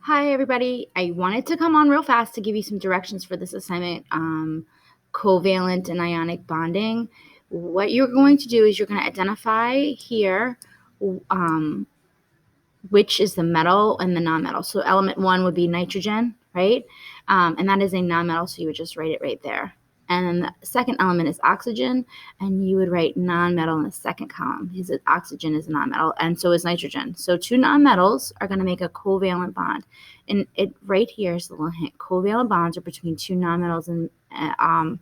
Hi, everybody. I wanted to come on real fast to give you some directions for this assignment, covalent and ionic bonding. What you're going to do is you're going to identify here um, which is the metal and the nonmetal. So element 1 would be nitrogen, right? And that is a nonmetal, so you would just write it right there. And then the second element is oxygen, and you would write nonmetal in the second column because oxygen is a nonmetal, and so is nitrogen. So two nonmetals are going to make a covalent bond. And it right here is the little hint. Covalent bonds are between two nonmetals and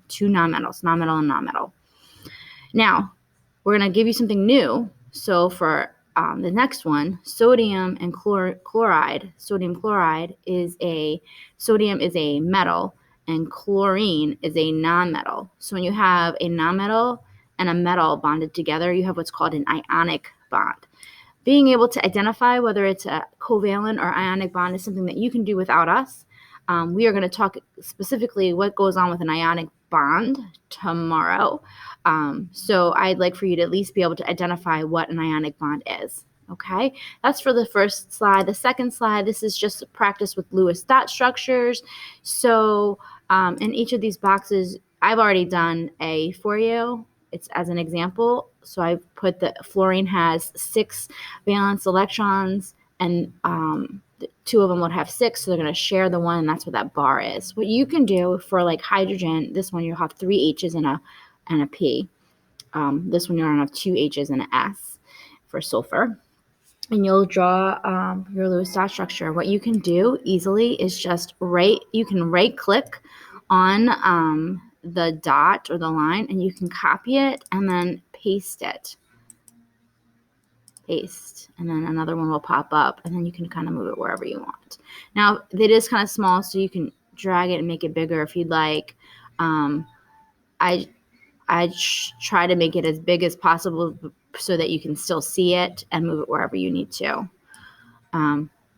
two nonmetals, nonmetal and nonmetal. Now, we're going to give you something new. So for the next one, sodium and chloride. Sodium is a metal, and chlorine is a nonmetal. So when you have a nonmetal and a metal bonded together, you have what's called an ionic bond. Being able to identify whether it's a covalent or ionic bond is something that you can do without us. We are going to talk specifically what goes on with an ionic bond tomorrow. So I'd like for you to at least be able to identify what an ionic bond is. Okay, that's for the first slide. The second slide, this is just practice with Lewis dot structures. So in each of these boxes, I've already done A for you. It's as an example. So I put that fluorine has 6 valence electrons, and two of them would have 6, so they're going to share the one, and that's what that bar is. What you can do for like hydrogen, this one you'll have 3 H's and a P. This one you're going to have 2 H's and an S for sulfur. And you'll draw your Lewis dot structure. What you can do easily is just you can right click on the dot or the line, and you can copy it and then paste it. Paste, and then another one will pop up, and then you can kind of move it wherever you want. Now, it is kind of small, so you can drag it and make it bigger if you'd like. I try to make it as big as possible so that you can still see it and move it wherever you need to.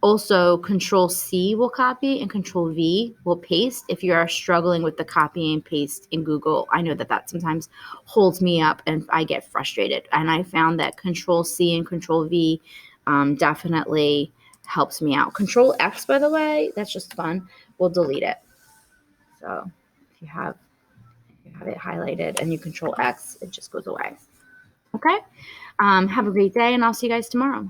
Also, Control C will copy and Control V will paste if you are struggling with the copy and paste in Google. I know that sometimes holds me up and I get frustrated. And I found that Control C and Control V definitely helps me out. Control X, by the way, that's just fun. We'll delete it. So if you have it highlighted and you Control X, it just goes away. Okay? Have a great day, and I'll see you guys tomorrow.